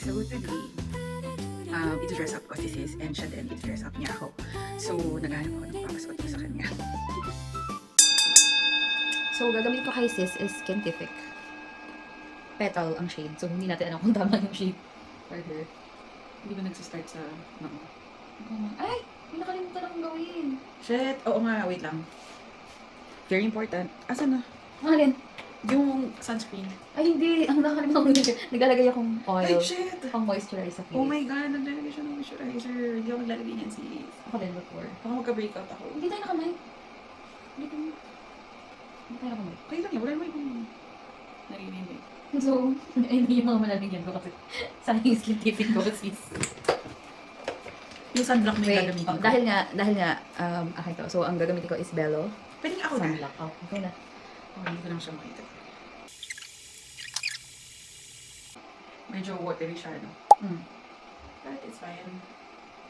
So today, i-dress up ko si sis and siya din i-dress up niya ako. So naghanap ako ng papasuot ko sa kanya. So, gagamitin ko kay sis is Skintific. Petal ang shade. So, hindi natin alam kung tama yung shade for her. Hindi ba nagsistart sa mama? Ay! May nakalimutan akong gawin. Shit! Oo nga, wait lang. Very important. Asa na? Alin? Yung sunscreen. Ay, hindi. Ang nakalimutan ko. Naglalagay akong Ay, oil. shit! Pang moisturize sa face. Oh my god, naglalagay siya ng moisturizer. Hindi ako naglalagay niyan sis. Ako din before. Baka magka-breakout ako. Hindi tayo nakamay. Hindi tayo nakamay. Kaya lang yan, wala naman yung narinig. So, hindi yung mga malalagyan ko kasi sayang yung Skintific ko sis. Yung sunblock na yung Wait, gagamitin ko. dahil nga, akin to. So, ang gagamitin ko is Bello. Pwede nga ako na. Sunblock. Oh, okay na. Oh, hindi ko lang siya makita. Medyo watery siya, no? Mm. But it's fine.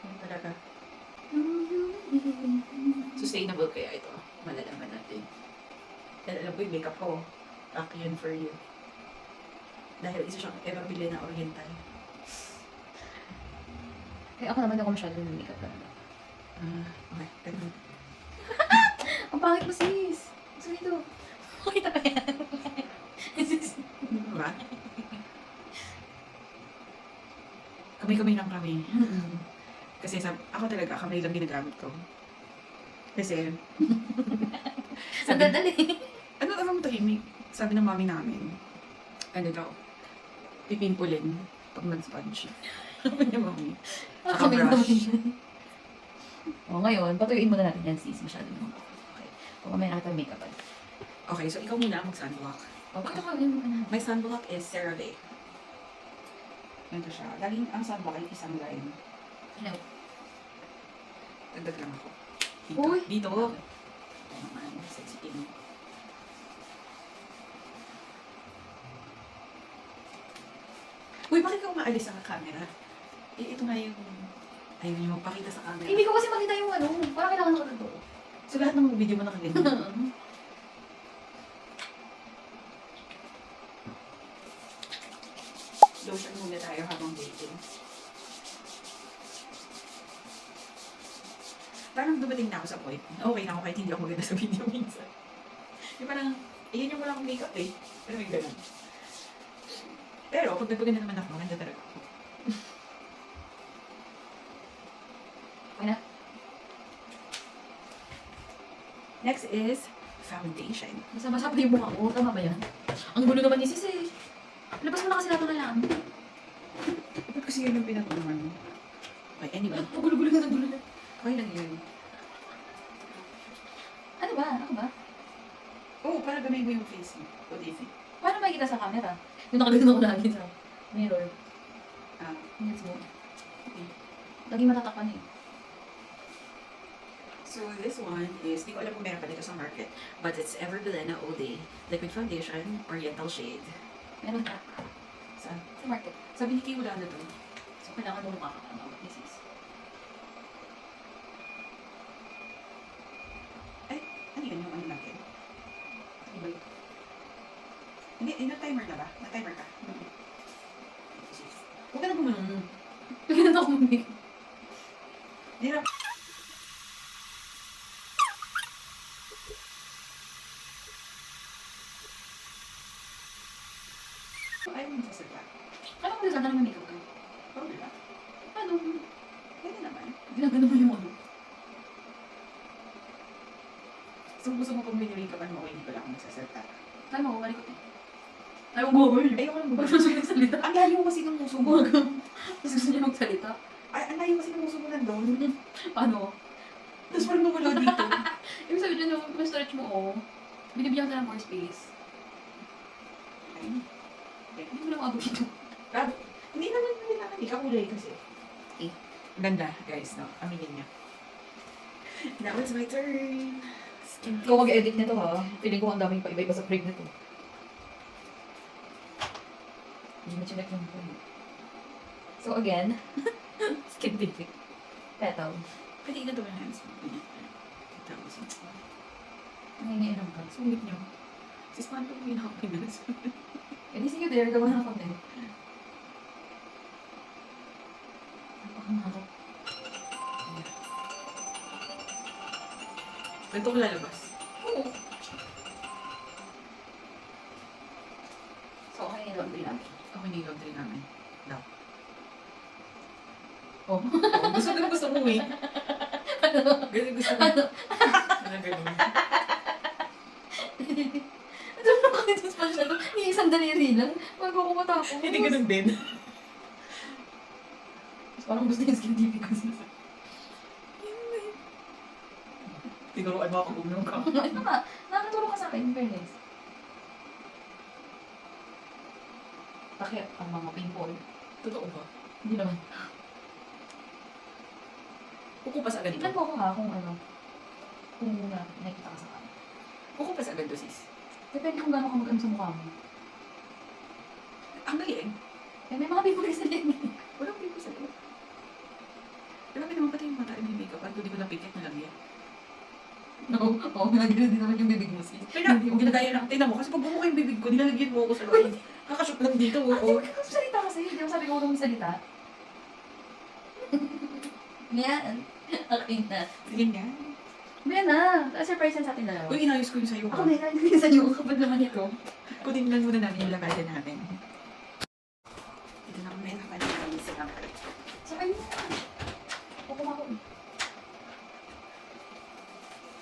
Yan talaga. Sustainable kaya ito. Malalaman natin. Dahil alam ko yung makeup ko. Back yun for you. Dahil isa siyang ever bili na oriental. Eh, ako naman ako masyadong makeup lang. Okay. Ganun. Ang pangit mo, sis. Gusto nito. Makita ka yan. Diba? Kamay-kamay lang kami. Kasi ako talaga, kamay lang ginagamit ko. Kasi, Ang dadali. ano mo tahimik? Sabi ng mami namin, ano daw, pipimpulin pag nag-sponge. Sabi niya mami. Saka Kami brush. naman. O, ngayon, patuyuin muna natin yan, sis. Masyado naman. Okay. Kung mamaya nakita makeup. Okay, so ikaw muna mag-sunblock. Bakit ako yun? My sunblock is CeraVe. Ganito siya. Laging ang sunblock ay isang line. Hello. Dagdag lang ako. Dito. Uy! Dito. Ito naman. Sexy king. Uy, bakit ka umaalis sa camera? Eh, ito nga yung... Ayaw niyo magpakita sa camera. Hindi ko kasi makita yung ano. Parang kailangan ako nito. So, lahat ng video mo nakaganyan. Lotion muna tayo habang waiting. Parang dumating na ako sa point. Okay na ako kahit hindi ako maganda sa video minsan. Yung parang, yun yung wala akong makeup eh. Pero may ganun. Pero, pag nagpaganda naman ako, maganda talaga ako. Okay na. Next is foundation. Basa-basa pa yung mukha ko. Tama ba yan? Ang gulo naman ni sis eh. Labas mo na kasi natin na lang. Ba't kasi yun yung pinatunaman mo? Okay, anyway. Ang gulo-gulo na ng gulo na. Okay lang yun. Ano ba? Ako ba? Oo, para gamay mo yung face mo. What do you think? Paano makikita sa camera? Yung nakagano ko lagi sa mirror. Ah, Yes mo. okay. Lagi matatakpan eh. So this one is, di ko alam kung meron pa dito sa market, but it's Ever Bilena All Day Liquid Foundation, Oriental Shade. Meron ka. Sa, Sa market. sabi ni Kay wala na to. So, kailangan mo makakatawa. This is. Ano yun yung ano natin? Iba yun. Hindi, na-timer na ba? Na-timer ka? Huwag ka na gumanon. Ganun ako mamig. Hindi na. Ayaw mo sasagot. Alam mo, nagkaka naman makeup ka. Oh, diba? Ano? Pwede naman. Ginagano mo yung ano. So gusto mo pag may makeupan mo, hindi ko lang magsasalta. Tayo mo, malikot eh. Ayaw mo gawin. Ayoko lang Huwag mo siya nagsalita. Ang layo kasi ng muso mo. Huwag ka. Tapos gusto niya magsalita. Ay, ang layo kasi ng muso mo nandun. Paano? Tapos parang nawala dito. Ibig sabihin dyan yung stretch mo, oh. Binibigyan ka ng more space. Ay, Hindi mo lang abot dito. grabe. Hindi naman ikakulay kasi. Eh. Ganda, guys, no? Aminin niya. Now it's my turn. Ikaw mag-edit nito ha. Feeling ko ang daming pa-iba-iba sa frame nito. Hindi mo chinek yung frame. So again, Skintific. Petal. Pwede ilan yung hands mo. Ganyan. Kita mo siya. Nanginginom ka. Sungit niyo. Sis, paano ko yung happiness? Eh di sige, there. Gawa na content. Ganito ko lalabas. Oo. So, okay yung laundry namin. Ako yung laundry namin. Daw. Oh. Oh, gusto mo eh. Ganun gusto mo. Ganun. Ano ka dito sa masyado? May isang daliri lang. Bago ko matapos. Hindi ganun din. Parang gusto yung skin TV ko. Tinuruan mo ako uminom ka. Ito nga, nakatulong ka sa akin, in fairness. Takip ang mga pimple. Totoo ba? Hindi naman. Kukupas agad Tignan ito. mo ako ha kung ano. Kung nakikita ka sa akin. Kukupas agad to, sis. Depende kung gano'n ka magano sa mukha mo. Ang galing. Eh, may mga pimple kasi din. Walang pimples sa loob. Grabe naman pati yung mata yung makeup. Ano, di ko napikit na lang yan. Oo, nagano din naman yung bibig mo, sis. Pero ginagaya lang. Tingnan mo, kasi pag bumuka yung bibig ko, nilalagyan mo ako sa loob. Kakashoot lang dito. Oo. Hindi ka salita kasi. Hindi mo sabi ko nung salita. Yan. Okay na. Sige nga. Yan na. Surprise yan sa atin dalawa. Uy, inayos ko yung sayo Ako ko. na yan. Sa iyo. Kapag naman ito. Kunin lang muna namin yung lagayan namin. Dito na kami nakapalitan sa kamay. Sa kanya. Pukuma ko.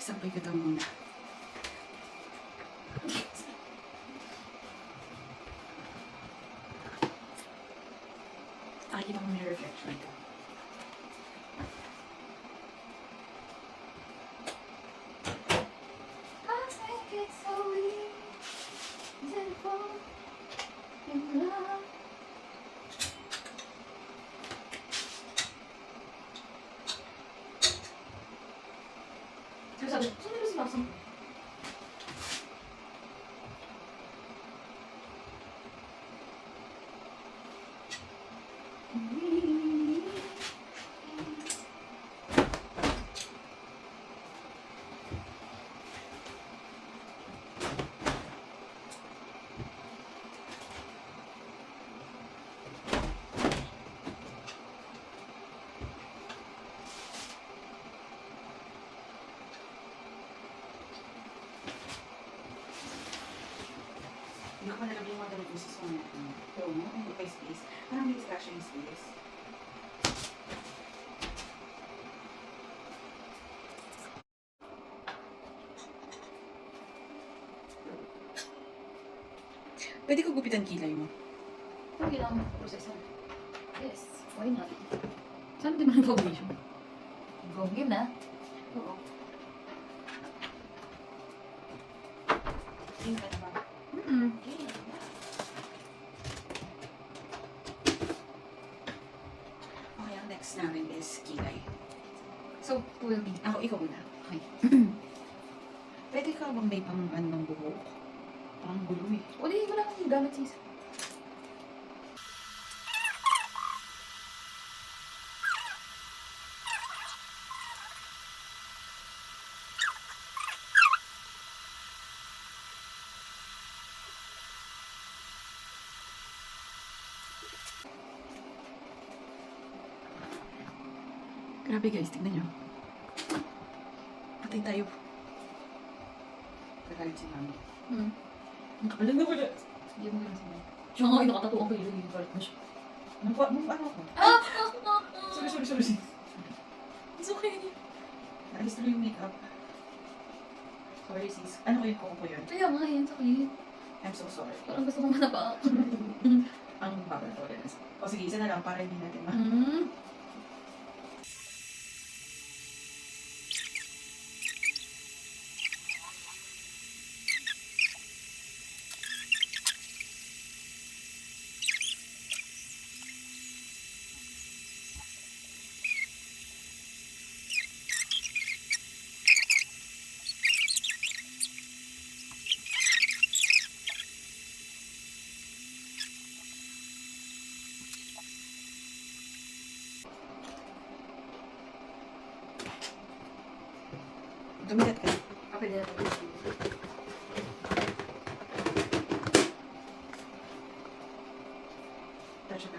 Sampay ko daw muna. Nakikita mo yung reflection ko. I take it slowly. Then fall in love. Sabi, saan nila sinasam? Hindi ko pa nalagyan yung mga damit ko sa sona. Pero mo, hindi pa yung space. Parang may distraction yung space. Pwede ko gupitan kilay mo. Hindi lang proseso. Yes, why not? Saan din mo foundation? Go, game na. Oo. Tingin ka naman. Okay. Okay, ang next namin is kilay. So, who will be? Ako, ikaw muna. Okay. Pwede ka bang may pang ano ng buhok? Parang gulo eh. O di, wala kang gamit sis. Grabe guys, tignan nyo. Patay tayo. Nagalit si mami. Ang kapal na wala. Hindi mo ganun sabihin. Siya nga, nakatatuan ko yun. Yung galit mo siya. Ano ako? Ah! Sorry. It's okay. Naalis na yung makeup. Sorry sis. Ano ko yung kuko ko yun? Kaya nga, yan sakit. I'm so sorry. Parang gusto kong manaba. Ang bubble tolerance. O sige, isa na lang para hindi natin ma... Dumilat ka. Okay, din natin. Touch ka.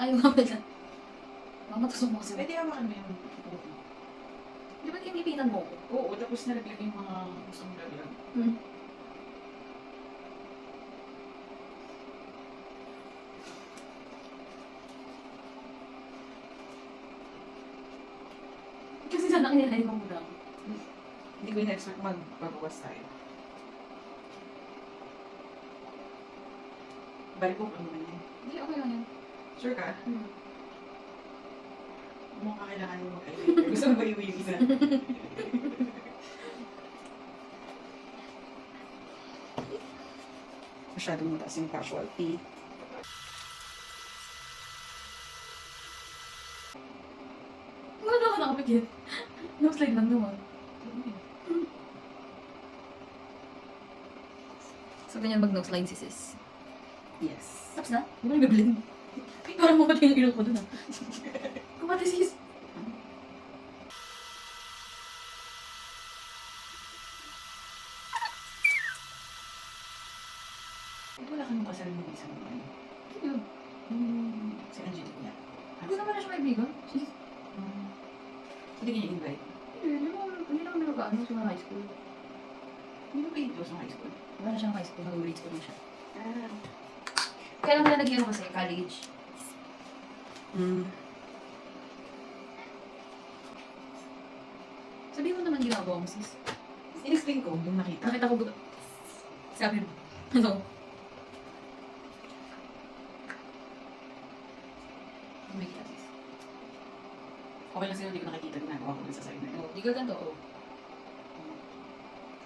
Ayaw nga pala. Mama, tusok mo kasi. Pwede hawakan mo yung buko. Di ba kinipitan mo ko? Oo, tapos nalaglag yung mga gusto mong laglag. Kasi sana kinilay mo muna ako. Hindi ko in-expect magbabawas tayo. Balik ko pa naman yan. Hindi, okay lang yan. Sure ka? Hmm. Mukhang kailangan mo mag-eyeliner. Gusto mo ba iwi yung isa? Masyadong mataas yung casualty. Ano ako nakapikit? Looks like lang naman. So, ganyan mag-nose line si sis. Yes. Tapos na? Di ba nag-blend? Parang mamatay yung ilong ko dun ah. Kumati sis. Wala ka nung kasal ng isang ano. Yun. Si Angelique niya. Hindi naman na siya kaibigan. Sis. Hindi kanya invite. Hindi naman nag-ano sa high school. Hindi mo kayo sa high school? Wala na siyang high school. Nag-grade school na siya. Ah. Kaya lang nila nag-ano kasi, college. Sabihin mo naman ginagawa mo sis. In-explain ko yung nakita. Nakita ko ba? Sabi mo. Ano? May kita sis. Okay lang sa'yo, hindi ko nakikita ginagawa ko dun sa side na yun. Oo, di ka ganito, oo.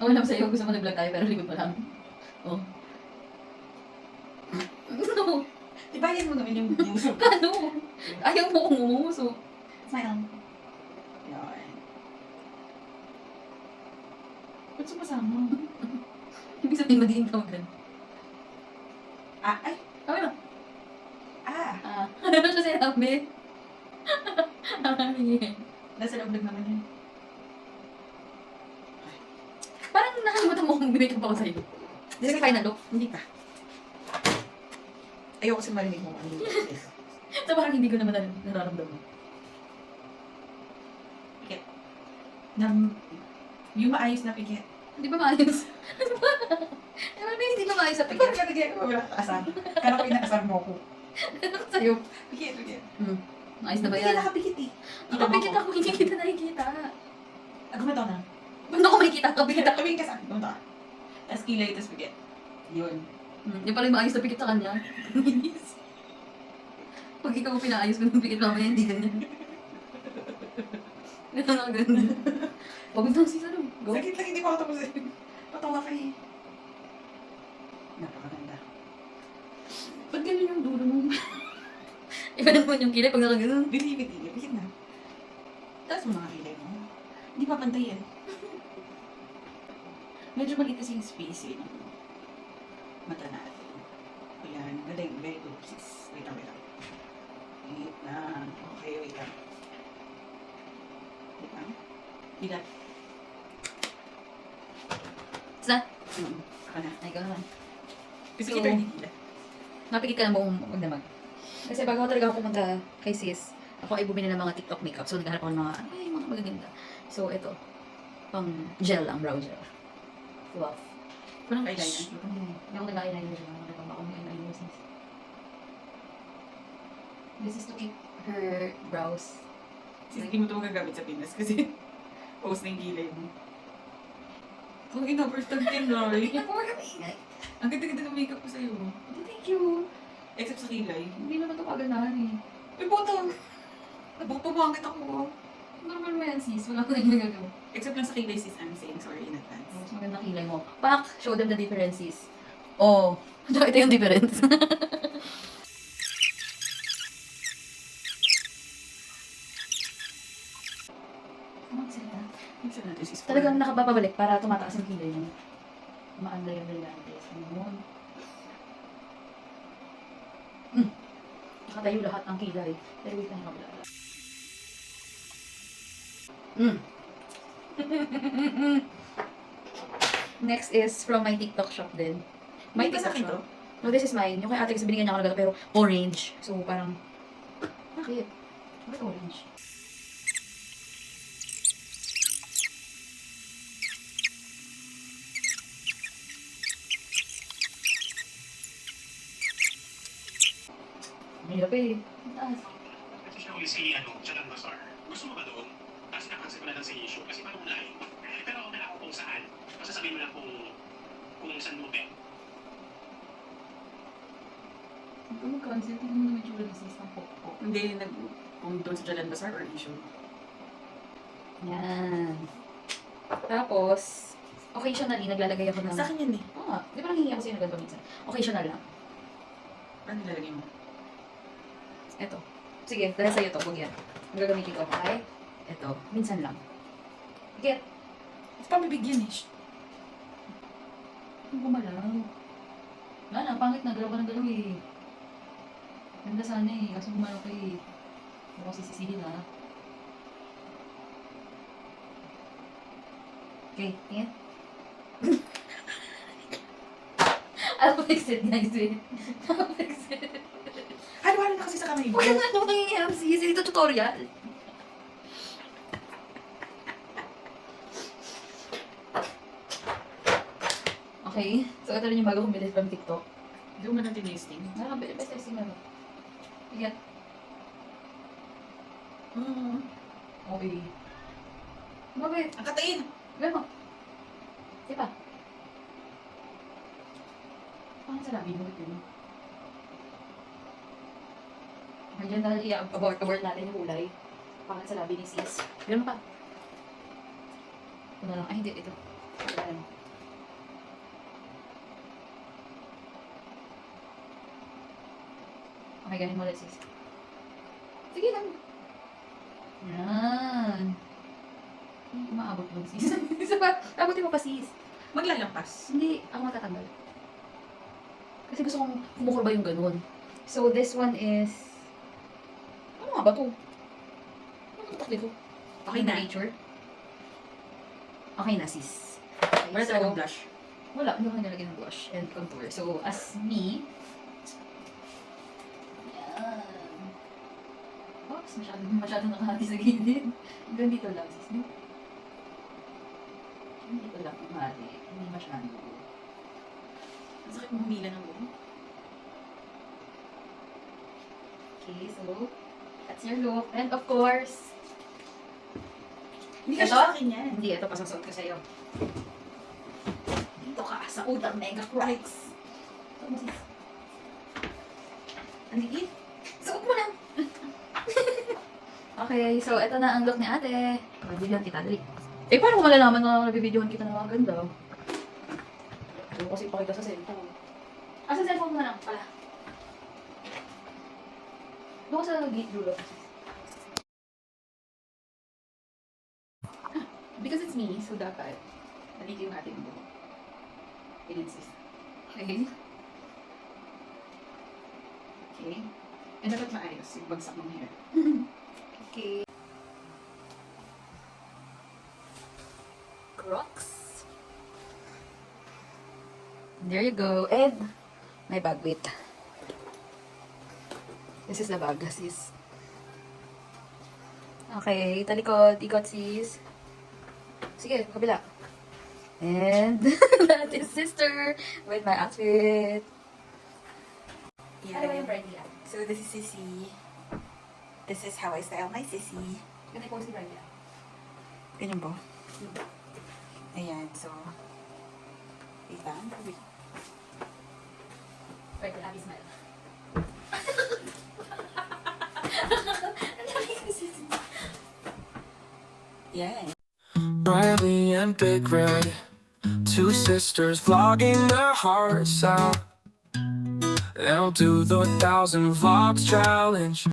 Okay lang sa'yo, gusto mo nag-vlog tayo, pero likod pa lang. Oo. Ano? Ibayan mo naman yung muso. Ano? Ayaw mo kong umumuso. Smile. Yan. Ba't sumasama? Ibig sabihin, magiging kawagan. Ah, ay! Kami ba? Ah! Ano siya sinabi? Ay. Nasa loob naman yun. Parang nakalimutan mo kung bibigyan pa ako sa'yo. Hindi na final look. Hindi pa. Ayoko kasi marinig mo ano yung So parang hindi ko naman nararamdaman. Pikit. Yung maayos na pikit. Hindi ba maayos? Ano ba? Ano ba hindi ba maayos sa Ba't pikit? ka nag-iagawa wala ka kasama? Kala ko inakasama mo ako. Ano sa'yo? Pikit, pikit. Maayos na ba Hindi yan? nakapikit eh. Nakapikit ako, hindi kita nakikita. Gumato na. Ba't ako makikita? Kapikit ako. Tumingin ka sa akin. Gumato ka. Tapos kilay, tapos pikit. Yun. Yung pala yung maayos na pikit sa kanya. Pag ikaw pinaayos mo ng pikit mamaya, hindi ganyan. Ganun ako ganun. Pagod lang si Salong. Go. Sakit lang, hindi ko ako tapos eh. Patawa ka eh. Napakaganda. Ba't ganyan yung dulo mo? Iba naman yung kilay pag nakagano'n. Binibiti, pikit na. Tapos mo mga kilay mo. Hindi pa pantay yan. Medyo maliit kasi yung space eh. ng mata natin. Ayan, galing, very good. Sis. Wait lang, wait lang. Wait na. Okay, wait lang. Wait lang. Bilat. Sa? Ako na. Ay, ikaw naman. Kasi So, kita hindi bilat. Napikit ka na buong magdamag. Kasi bago talaga ako pumunta kay sis, ako ay bumili ng mga TikTok makeup. So, naghanap ako ng mga, ay, mga magaganda. So, ito. Pang gel lang, brow gel. Wow. Walang eyeliner. Hindi ako nag-eyeliner siya. Nakita ako may eyeliner sis. This is to keep her brows. Sis, hindi mo ito magagamit sa Pinas kasi post na yung gilay mo. Kung ina, first time din, Rory. Kaya po kami. Ang ganda-ganda ng makeup ko sa'yo. Thank you. Except sa kilay. Hindi naman ito kaganahan eh. Ay, butang! Nabupamangit ako. Normal mo yan sis. Wala ko na ginagawa. Except lang sa kilay, sis, I'm saying sorry in advance. Mas maganda kilay mo. Pak! Show them the differences. Oh. Ito yung difference. Ano magsalita? Minsan natin, sis. Talagang nakapapabalik para tumataas yung kilay mo. Maanday ang brillantes. Yun. Nakatayo lahat ng kilay. Pero wait lang yung kabila. Next is from my TikTok shop din. My Hindi ba sa TikTok akin to? shop. No, this is mine. Yung kay ate kasi binigyan niya ako ng ganito, pero orange. So, parang Bakit? Bakit orange? Mahirap eh. Ang taas. Kasi siya uli si, Jalan Bazaar. Gusto mo ba doon? Tapos nakansel ko na lang sa issue kasi parang unahin. Pero okay na ako kung saan. Basta sabihin mo lang kung saan mo bet. Huwag ka mag-cancel. Tingnan mo naman yung tsura ng sis ng pokpo. Hindi, kung doon sa Jalan Bazaar or issue. Yan. Tapos, occasionally, naglalagay ako ng... Sa akin yan eh. Oo nga. Di ba nanghihingi ako sa'yo ng ganito minsan? Occasional lang. Ano nilalagay mo? Eto. Sige, dahil sa'yo to. Huwag yan. Ang gagamitin ko. Okay? Eto. Minsan lang. Get. It's pamibigyan eh. Shh. Ang gumalaw. Wala na. Pangit na. Galaw ka ng galaw eh. Ganda sana eh. Kaso gumalaw ka eh. Mukhang sisisihin ha. Okay. Tingin. I'll fix it, guys. Wait. I'll fix it. Halo-halo na kasi sa kamay mo. Huwag na ako nangyayam sis. Ito tutorial. Okay. So, ito rin yung bago kong bilis from TikTok. Hindi mo na tinisting. Nakakabili. Best testing na ba? Igat. Okay. Bakit? Ang katain! Gano'n mo. Di ba? Parang sa labi mo ito. Okay, dyan na i-abort natin yung kulay. Parang sa labi ni sis. Gano'n pa. Ito na lang. Ay, hindi. Ito. Ito na lang. Okay, ganun mo ulit sis. Sige lang. Yan. Hindi umaabot mo sis. Isa pa. Abutin mo pa sis. Maglalampas. Hindi, ako matatanggal. Kasi gusto kong kumukurba yung ganun. So, this one is... Ano nga ba to? Ano tutok dito? Okay na. Nature. Okay na, sis. Okay, Wala talagang blush. wala, hindi ko nalagay ng blush and contour. So, as me... Yan. Oops, masyadong nakahati sa gilid. Hanggang dito lang, sis. No? Dito lang, kumari. Hindi masyado. Ang sakit mo humila ng buhok. Okay, so, that's your look. And of course, Hindi ka Ito? sa akin yan. hindi, ito pasasot ko sa'yo. Dito ka sa Udang Mega Price. Suot mo sis. Ang liit. Suot mo lang. Okay, so ito na ang look ni ate. Nabibidyohan kita, dali. Eh, paano ko malalaman na nabibidyohan kita na maganda? Hindi ko kasi ipakita sa cellphone. Ah, sa cellphone mo na lang pala. Doon ko sa gate dulo. Because it's me, so dapat nandito yung ating buhok. Pinansis. Okay. Okay. Eh, dapat maayos yung bagsak ng hair. Okay. Crocs. There you go. And my bag, wait. This is the bag, sis. Okay, talikod. Ikot, sis. Sige, kabila. And that is sister with my outfit. Ano ba yung brand niya? So, this is Sissy. This is how I style my Sissy. Ganun po si brand niya. Ganyan po. Ayan, so... Wait lang. Wait. Right, happy smile. Yan. Riley and Big Red, two sisters vlogging their hearts out. They'll do the 1,000 vlogs challenge.